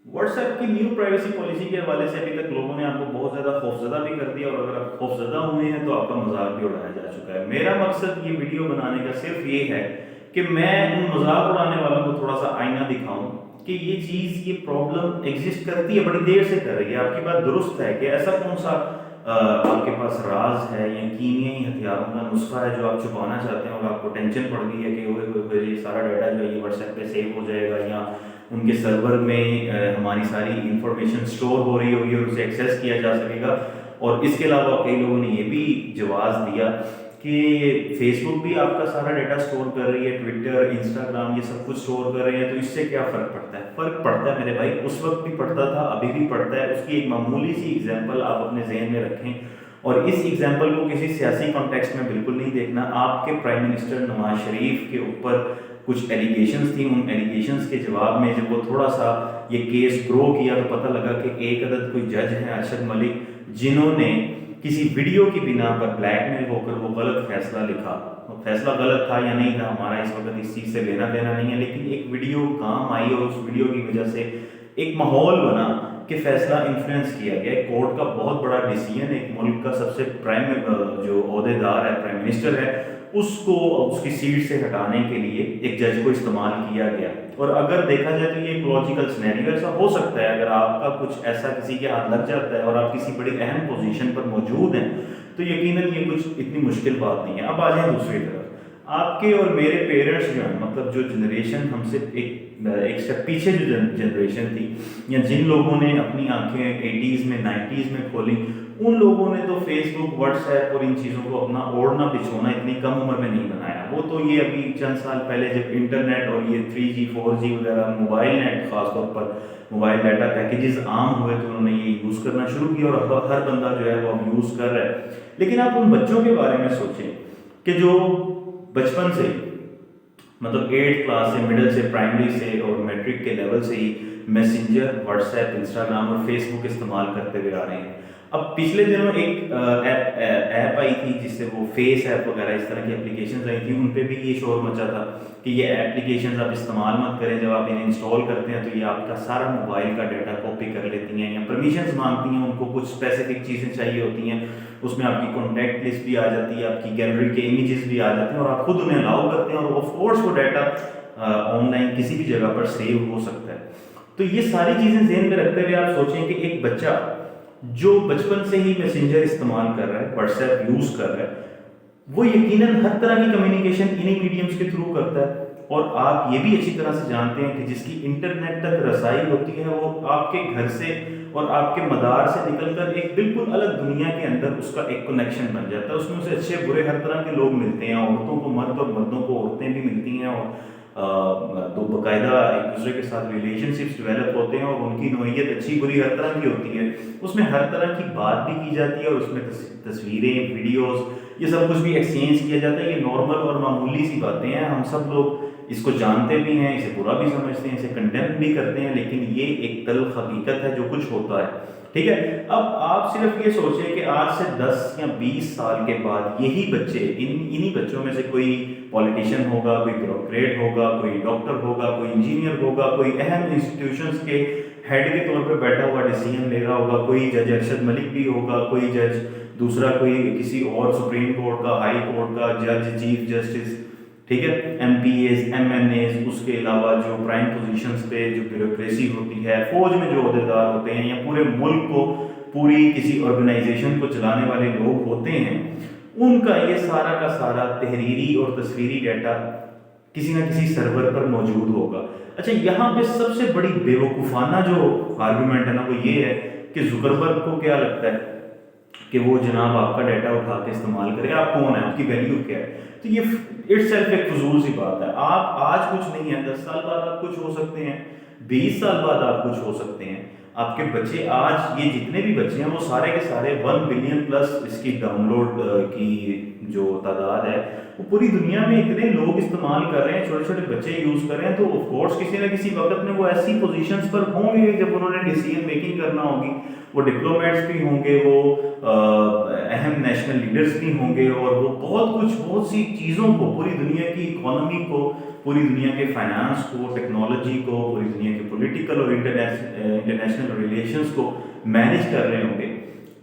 What's app کی new privacy policy کے حوالے سے ابھی تک لوگوں نے آپ کو بہت زیادہ خوفزدہ بھی کر دیا، اور اگر آپ خوفزدہ ہوئے ہیں تو آپ کا مذاق بھی اڑایا جا چکا ہے۔ میرا مقصد یہ ویڈیو بنانے کا صرف یہ ہے کہ میں ان مذاق اڑانے والوں کو تھوڑا سا آئینہ دکھاؤں کہ یہ چیز، یہ پرابلم ایگزسٹ کرتی ہے، بڑی دیر سے کر رہی ہے۔ آپ کی بات درست ہے کہ ایسا کون سا آپ کے پاس راز ہے یا کیمیائی ہتھیاروں کا نسخہ ہے جو آپ چھپانا چاہتے ہیں، اور آپ کو ٹینشن پڑ گئی ہے کہ یہ سارا ڈیٹا جو ہے یہ واٹس ایپ پہ سیو ہو جائے گا، یا ان کے سرور میں ہماری ساری انفارمیشن سٹور ہو رہی ہوگی اور اسے ایکسیس کیا جا سکے گا۔ اور اس کے علاوہ کئی لوگوں نے یہ بھی جواز دیا کہ فیس بک بھی آپ کا سارا ڈیٹا سٹور کر رہی ہے، ٹویٹر، انسٹاگرام، یہ سب کچھ سٹور کر رہے ہیں، تو اس سے کیا فرق پڑتا ہے؟ فرق پڑتا ہے میرے بھائی، اس وقت بھی پڑتا تھا، ابھی بھی پڑتا ہے۔ اس کی ایک معمولی سی ایگزامپل آپ اپنے ذہن میں رکھیں، اور اس ایگزامپل کو کسی سیاسی کانٹیکسٹ میں بالکل نہیں دیکھنا۔ آپ کے پرائم منسٹر نواز شریف کے اوپر کچھ ایلیگیشنز تھیں، ان ایلیگیشنز کے جواب میں جب وہ تھوڑا سا یہ کیس گرو کیا تو پتہ لگا کہ ایک عدد کوئی جج ہیں ارشد ملک، جنہوں نے کسی ویڈیو کی بنا پر بلیک میل ہو کر وہ غلط فیصلہ لکھا۔ فیصلہ غلط تھا یا نہیں تھا ہمارا اس وقت اس چیز سے لینا دینا نہیں ہے، لیکن ایک ویڈیو کام آئی اور اس ویڈیو کی وجہ سے ایک ماحول بنا کہ فیصلہ انفلوئنس کیا گیا۔ ایک کورٹ کا بہت بڑا ڈیسیژن، ایک ملک کا سب سے پرائم جو عہدے دار ہے، پرائم منسٹر ہے، اس کو اس کی سیٹ سے ہٹانے کے لیے ایک جج کو استعمال کیا گیا۔ اور اگر دیکھا جائے تو یہ ایک لاجیکل سینیریو ایسا ہو سکتا ہے، اگر آپ کا کچھ ایسا کسی کے ہاتھ لگ جاتا ہے اور آپ کسی بڑی اہم پوزیشن پر موجود ہیں تو یقیناً یہ کچھ اتنی مشکل بات نہیں ہے۔ اب آ جائیں دوسری طرف، آپ کے اور میرے پیرنٹس جو ہیں، مطلب جو جنریشن ہم سے ایک سٹیپ پیچھے جو جنریشن تھی، یا جن لوگوں نے اپنی آنکھیں 80s میں 90s میں کھولیں، ان لوگوں نے تو فیس بک، واٹس ایپ اور ان چیزوں کو اپنا اوڑھنا بچھونا اتنی کم عمر میں نہیں بنایا۔ وہ تو یہ ابھی چند سال پہلے جب انٹرنیٹ اور یہ 3G 4G وغیرہ موبائل نیٹ، خاص طور پر موبائل ڈاٹا پیکیجز عام ہوئے تو انہوں نے یہ یوز کرنا شروع کیا، اور ہر بندہ جو ہے وہ اب یوز کر رہا ہے۔ لیکن آپ ان بچوں کے بارے میں سوچیں کہ جو بچپن سے، مطلب 8 کلاس سے، مڈل سے، پرائمری سے اور میٹرک کے لیول سے ہی میسنجر، واٹس ایپ، انسٹاگرام اور فیس بک استعمال کرتے ہوئے آ رہے ہیں۔ اب پچھلے دنوں ایک ایپ آئی تھی جس سے وہ فیس ایپ وغیرہ اس طرح کی اپلیکیشنز آئی تھیں، ان پہ بھی یہ شور مچا تھا کہ یہ اپلیکیشنز آپ استعمال مت کریں، جب آپ انہیں انسٹال کرتے ہیں تو یہ آپ کا سارا موبائل کا ڈیٹا کاپی کر لیتی ہیں، یا پرمیشنز مانگتی ہیں، ان کو کچھ اسپیسیفک چیزیں چاہیے ہوتی ہیں، اس میں آپ کی کانٹیکٹ لسٹ بھی آ جاتی ہے، آپ کی گیلری کے امیجز بھی آ جاتے ہیں، اور آپ خود انہیں الاؤ کرتے ہیں، اور آف کورس وہ ڈیٹا آن لائن کسی بھی جگہ پر سیو ہو سکتا ہے۔ تو یہ ساری چیزیں ذہن میں رکھتے ہوئے آپ سوچیں کہ ایک بچہ جو بچپن سے ہی میسنجر استعمال کر رہا ہے، واٹس ایپ یوز کر رہا ہے، وہ یقیناً ہر طرح کی کمیونیکیشن انہی میڈیمز کے تھرو کرتا ہے۔ اور آپ یہ بھی اچھی طرح سے جانتے ہیں کہ جس کی انٹرنیٹ تک رسائی ہوتی ہے وہ آپ کے گھر سے اور آپ کے مدار سے نکل کر ایک بالکل الگ دنیا کے اندر اس کا ایک کنیکشن بن جاتا ہے۔ اس میں اسے اچھے برے ہر طرح کے لوگ ملتے ہیں، عورتوں کو مرد اور مردوں کو عورتیں بھی ملتی ہیں، اور تو باقاعدہ ایک دوسرے کے ساتھ ریلیشن شپس ڈیولپ ہوتے ہیں، اور ان کی نوعیت اچھی بری ہر طرح کی ہوتی ہے۔ اس میں ہر طرح کی بات بھی کی جاتی ہے، اور اس میں تصویریں، ویڈیوز، یہ سب کچھ بھی ایکسچینج کیا جاتا ہے۔ یہ نارمل اور معمولی سی باتیں ہیں، ہم سب لوگ اس کو جانتے بھی ہیں، اسے برا بھی سمجھتے ہیں، اسے کنڈیم بھی کرتے ہیں، لیکن یہ ایک تلخ حقیقت ہے جو کچھ ہوتا ہے، ٹھیک ہے۔ اب آپ صرف یہ سوچیں کہ آج سے 10 یا 20 سال کے بعد یہی بچے، انہی بچوں میں سے کوئی پولیٹیشین ہوگا، کوئی بیوروکریٹ ہوگا، کوئی ڈاکٹر ہوگا، کوئی انجینئر ہوگا، کوئی اہم انسٹیٹیوشنز کے ہیڈ کے طور پہ بیٹھا ہوا ڈیسیژن لے رہا ہوگا، کوئی جج ارشد ملک بھی ہوگا، کوئی جج دوسرا کوئی کسی اور سپریم کورٹ کا، ہائی کورٹ کا جج، چیف جسٹس، ٹھیک ہے، MPAs, MNAs, اس کے علاوہ جو پرائم پوزیشنز پہ جو بیوروکریسی ہوتی ہے، فوج میں جو عہدیدار ہوتے ہیں، یا پورے ملک کو، پوری کسی آرگنائزیشن کو چلانے والے لوگ ہوتے ہیں، ان کا یہ سارا کا سارا تحریری اور تصویری ڈیٹا کسی نہ کسی سرور پر موجود ہوگا۔ اچھا، یہاں پہ سب سے بڑی بیوقوفانہ جو آرگومنٹ ہے نا وہ یہ ہے کہ زکربرگ کو کیا لگتا ہے کہ وہ جناب آپ کا ڈیٹا اٹھا کے استعمال کرے، آپ کون ہیں، آپ کی ویلیو کیا ہے؟ تو یہ اٹ سیلف ایک فضول سی بات ہے۔ آپ آج کچھ نہیں ہے، 10 سال بعد آپ کچھ ہو سکتے ہیں، 20 سال بعد آپ کچھ ہو سکتے ہیں۔ آپ کے بچے، آج یہ جتنے بھی بچے ہیں وہ سارے کے سارے 1 بلین پلس اس کی ڈاؤن لوڈ کی جو تعداد ہے وہ پوری دنیا میں اتنے لوگ استعمال کر رہے ہیں, چھوٹے چھوٹے بچے یوز کر رہے ہیں, تو آف کورس کسی نہ کسی وقت میں وہ ایسی پوزیشنز پر ہوں گے جب انہوں نے ڈیسیجن میکنگ کرنا ہوگی. وہ ڈپلومیٹس بھی ہوں گے, وہ اہم نیشنل لیڈرز بھی ہوں گے, اور وہ بہت سی چیزوں کو, پوری دنیا کی اکانومی کو, پوری دنیا کے فائنانس کو, ٹیکنالوجی کو, پوری دنیا کے پولیٹیکل اور انٹرنیشنل ریلیشنز کو مینیج کر رہے ہوں گے.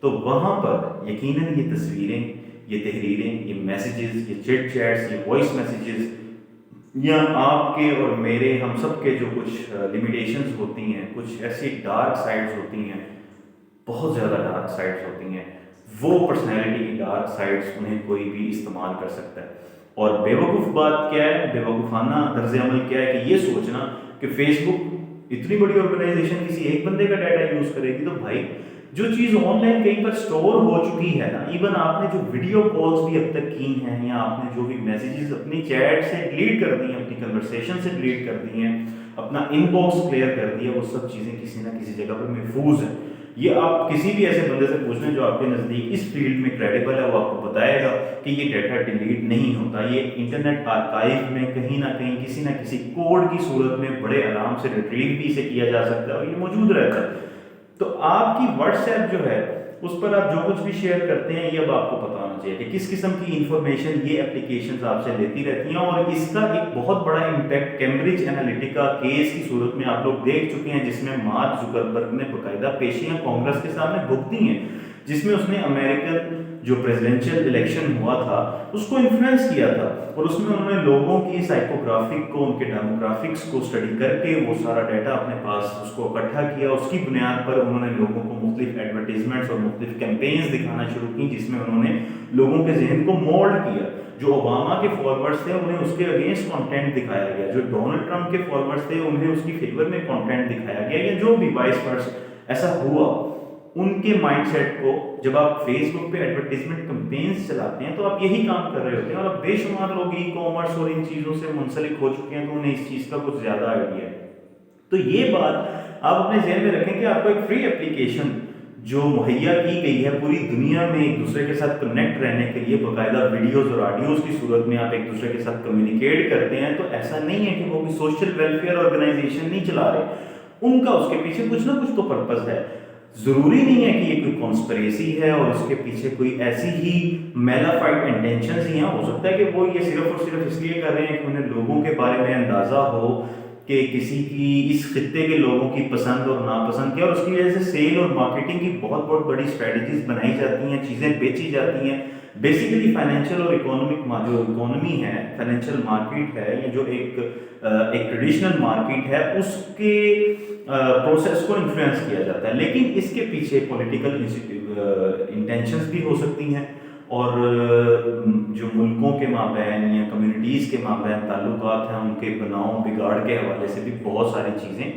تو وہاں پر یقیناً یہ تصویریں, یہ تحریریں, یہ میسیجز, یہ چیٹ چیٹس, یہ وائس میسیجز, یا آپ کے اور میرے, ہم سب کے جو کچھ لمیٹیشنز ہوتی ہیں, کچھ ایسی ڈارک سائڈز ہوتی ہیں, بہت زیادہ ڈارک سائڈز ہوتی ہیں, وہ پرسنالٹی کی ڈارک سائڈز انہیں کوئی بھی استعمال کر سکتا ہے. اور بیوقوف بات کیا ہے, بیوقوفانہ طرز عمل کیا ہے کہ یہ سوچنا کہ فیس بک اتنی بڑی آرگنائزیشن کسی ایک بندے کا ڈیٹا یوز کرے گی. تو بھائی جو چیز آن لائن کہیں پر اسٹور ہو چکی ہے نا, ایون آپ نے جو ویڈیو کالز بھی اب تک کی ہیں, یا آپ نے جو بھی میسیجز اپنی چیٹ سے ڈیلیٹ کر دی ہیں, اپنی کنورسیشن سے ڈیلیٹ کر دی ہیں, اپنا ان باکس کلیئر کر دیا, وہ سب چیزیں کسی نہ کسی جگہ پر محفوظ ہیں. یہ آپ کسی بھی ایسے بندے سے پوچھ لیں جو آپ کے نزدیک اس فیلڈ میں کریڈیبل ہے, وہ آپ کو بتائے گا کہ یہ ڈیٹا ڈیلیٹ نہیں ہوتا, یہ انٹرنیٹ آرکائیو میں کہیں نہ کہیں کسی نہ کسی کوڈ کی صورت میں بڑے آرام سے ریٹریو بھی اسے کیا جا سکتا ہے, اور یہ موجود رہتا ہے. تو آپ کی واٹس ایپ جو ہے اس پر آپ جو کچھ بھی شیئر کرتے ہیں, یہ اب آپ کو پتا ہونا چاہیے کہ کس قسم کی انفارمیشن یہ اپلیکیشنز آپ سے لیتی رہتی ہیں. اور اس کا ایک بہت بڑا امپیکٹ کیمبرج انالیٹیکا کیس کی صورت میں آپ لوگ دیکھ چکے ہیں, جس میں مارک زکربرگ نے باقاعدہ پیشیاں کانگریس کے سامنے بھگتی ہیں, جس میں اس نے امریکن جو پریزیڈنشل الیکشن ہوا تھا اس کو انفلوئنس کیا تھا, اور اس میں انہوں نے لوگوں کی سائیکوگرافک کو, ان کے ڈیموگرافکس کو اسٹڈی کر کے وہ سارا ڈیٹا اپنے پاس اس کو اکٹھا کیا. اس کی بنیاد پر انہوں نے لوگوں کو مختلف ایڈورٹیزمنٹس اور مختلف کیمپینز دکھانا شروع کی, جس میں انہوں نے لوگوں کے ذہن کو مولڈ کیا. جو اوباما کے فالوورز تھے انہیں اس کے اگینسٹ کانٹینٹ دکھایا گیا, جو ڈونلڈ ٹرمپ کے فالوورز تھے انہیں اس کی فیور میں کانٹینٹ دکھایا گیا, یا جو بھی وائس ورسا ایسا ہوا. ان کے مائنڈ سیٹ کو جب آپ فیس بک پہ ایڈورٹیزمنٹ کمپینز چلاتے ہیں تو آپ یہی کام کر رہے ہوتے ہیں, اور اب بے شمار لوگ ای کامرس اور ان چیزوں سے منسلک ہو چکے ہیں, تو انہیں اس چیز کا کچھ زیادہ آئیڈیا ہے. تو یہ بات آپ اپنے ذہن میں رکھیں کہ آپ کو ایک فری اپلیکیشن جو مہیا کی گئی ہے پوری دنیا میں ایک دوسرے کے ساتھ کنیکٹ رہنے کے لیے, باقاعدہ ویڈیوز اور آڈیوز کی صورت میں آپ ایک دوسرے کے ساتھ کمیونیکیٹ کرتے ہیں. تو ایسا نہیں ہے کہ وہ کوئی سوشل ویلفیئر آرگنائزیشن نہیں چلا رہے, ان کا اس کے پیچھے کچھ نہ کچھ تو پرپز ہے. ضروری نہیں ہے کہ یہ کوئی کانسپریسی ہے اور اس کے پیچھے کوئی ایسی ہی میلافائڈ انٹینشنز ہی ہیں. ہو سکتا ہے کہ وہ یہ صرف اور صرف اس لیے کر رہے ہیں کہ انہیں لوگوں کے بارے میں اندازہ ہو کہ کسی کی اس خطے کے لوگوں کی پسند اور ناپسند کیا, اور اس کی وجہ سے سیل اور مارکیٹنگ کی بہت بڑی اسٹریٹجیز بنائی جاتی ہیں, چیزیں بیچی جاتی ہیں. بیسیکلی فائنینشیل اور اکانومک جو اکانومی ہے, فائنینشیل مارکیٹ ہے, یا جو ایک ٹریڈیشنل مارکیٹ ہے, اس کے پروسیس کو انفلوئنس کیا جاتا ہے. لیکن اس کے پیچھے پولیٹیکل انٹینشنز بھی ہو سکتی ہیں, اور جو ملکوں کے مابین یا کمیونٹیز کے مابین تعلقات ہیں ان کے بناؤ بگاڑ کے حوالے سے بھی بہت ساری چیزیں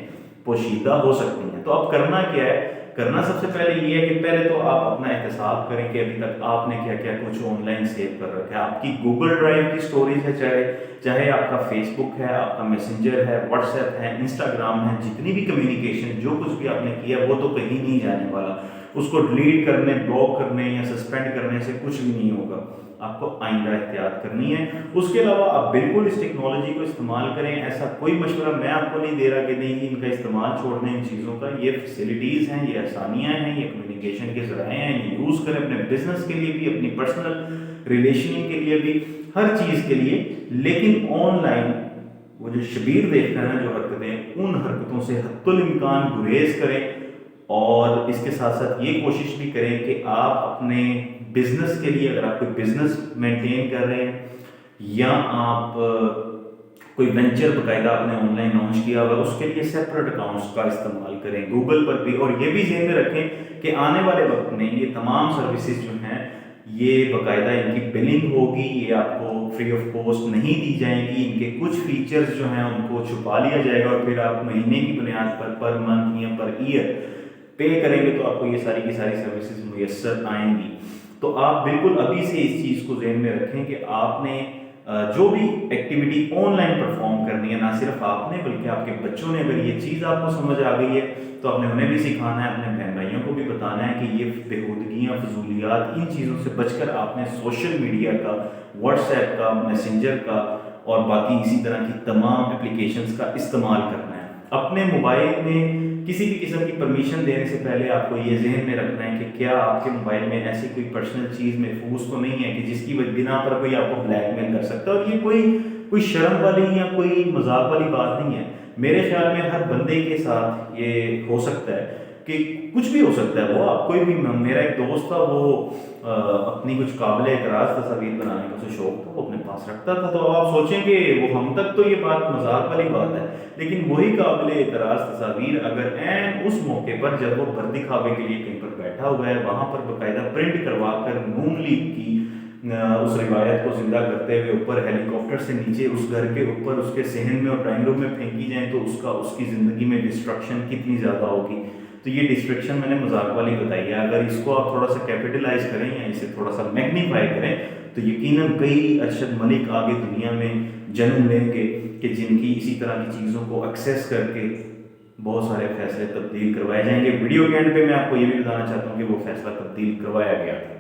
پوشیدہ ہو سکتی ہیں. تو اب کرنا کیا ہے, کرنا سب سے پہلے یہ ہے کہ پہلے تو آپ اپنا احتساب کریں کہ ابھی تک آپ نے کیا کیا کچھ آن لائن سیو کر رکھا ہے. آپ کی گوگل ڈرائیو کی اسٹوریج ہے, چاہے آپ کا فیس بک ہے, آپ کا میسنجر ہے, واٹس ایپ ہے, انسٹاگرام ہے, جتنی بھی کمیونیکیشن جو کچھ بھی آپ نے کیا وہ تو کہیں نہیں جانے والا. اس کو ڈیلیٹ کرنے, بلاک کرنے یا سسپینڈ کرنے سے کچھ بھی نہیں ہوگا. آپ کو آئندہ احتیاط کرنی ہے. اس کے علاوہ آپ بالکل اس ٹیکنالوجی کو استعمال کریں. ایسا کوئی مشورہ میں آپ کو نہیں دے رہا کہ نہیں ان کا استعمال چھوڑ دیں ان چیزوں کا. یہ فیسلٹیز ہیں, یہ آسانیاں ہیں, یہ کمیونیکیشن کے ذرائع ہیں, یہ یوز کریں اپنے بزنس کے لیے بھی, اپنی پرسنل ریلیشننگ کے لیے بھی, ہر چیز کے لیے. لیکن آن لائن وہ جو شبیر دیکھتا ہے نا جو حرکتیں, ان حرکتوں سے حتی الامکان گریز کریں. اور اس کے ساتھ ساتھ یہ کوشش بھی کریں کہ آپ اپنے بزنس کے لیے, اگر آپ کوئی بزنس مینٹین کر رہے ہیں یا آپ کوئی وینچر باقاعدہ آپ نے آن لائن لانچ کیا ہوا, اس کے لیے سیپریٹ اکاؤنٹس کا استعمال کریں گوگل پر بھی. اور یہ بھی ذہن میں رکھیں کہ آنے والے وقت میں یہ تمام سروسز جو ہیں یہ باقاعدہ ان کی بلنگ ہوگی, یہ آپ کو فری آف کاسٹ نہیں دی جائیں گی. ان کے کچھ فیچرز جو ہیں ان کو چھپا لیا جائے گا, اور پھر آپ مہینے کی بنیاد پر منتھ یا پر ایئر پے کریں گے تو آپ کو یہ ساری کی ساری سروسز میسر آئیں گی. تو آپ بالکل ابھی سے اس چیز کو ذہن میں رکھیں کہ آپ نے جو بھی ایکٹیویٹی آن لائن پرفارم کرنی ہے, نہ صرف آپ نے بلکہ آپ کے بچوں نے, اگر یہ چیز آپ کو سمجھ آ گئی ہے تو آپ نے انہیں بھی سکھانا ہے, اپنے بہن بھائیوں کو بھی بتانا ہے کہ یہ بیہودگیاں، فضولیات، ان چیزوں سے بچ کر آپ نے سوشل میڈیا کا، واٹس ایپ کا، میسنجر کا اور باقی اسی طرح کی تمام اپلیکیشنز کا استعمال کرنا ہے۔ اپنے موبائل میں کسی بھی قسم کی پرمیشن دینے سے پہلے آپ کو یہ ذہن میں رکھنا ہے کہ کیا آپ کے موبائل میں ایسی کوئی پرسنل چیز محفوظ تو نہیں ہے کہ جس کی بنا پر کوئی آپ کو بلیک میل کر سکتا ہے۔ اور یہ کوئی شرم والی یا کوئی مذاق والی بات نہیں ہے۔ میرے خیال میں ہر بندے کے ساتھ یہ ہو سکتا ہے کہ کچھ بھی ہو سکتا ہے، وہ آپ کوئی بھی، میرا ایک دوست تھا، وہ اپنی کچھ قابل اعتراض تصاویر بنانے کا اسے شوق تھا، وہ اپنے پاس رکھتا تھا۔ تو آپ سوچیں کہ وہ ہم تک تو یہ بات مذاق والی بات ہے، لیکن وہی قابل اعتراض تصاویر اگر عین اس موقع پر جب وہ بر دکھاوے کے لیے کہیں پر بیٹھا ہوا ہے، وہاں پر باقاعدہ پرنٹ کروا کر نون لیگ کی اس روایت کو زندہ کرتے ہوئے اوپر ہیلی کاپٹر سے نیچے اس گھر کے اوپر اس کے صحن میں اور ڈرائنگ روم میں پھینکی جائیں تو اس کی زندگی میں ڈسٹرکشن کتنی زیادہ ہوگی۔ تو یہ ڈسٹرکشن میں نے مذاق والی بتائی ہے، اگر اس کو آپ تھوڑا سا کیپٹلائز کریں یا اسے تھوڑا سا میگنیفائی کریں تو یقیناً کئی ارشد ملک آگے دنیا میں جنم لیں گے کہ جن کی اسی طرح کی چیزوں کو ایکسیس کر کے بہت سارے فیصلے تبدیل کروائے جائیں گے۔ ویڈیو کے اینڈ پہ میں آپ کو یہ بھی بتانا چاہتا ہوں کہ وہ فیصلہ تبدیل کروایا گیا تھا۔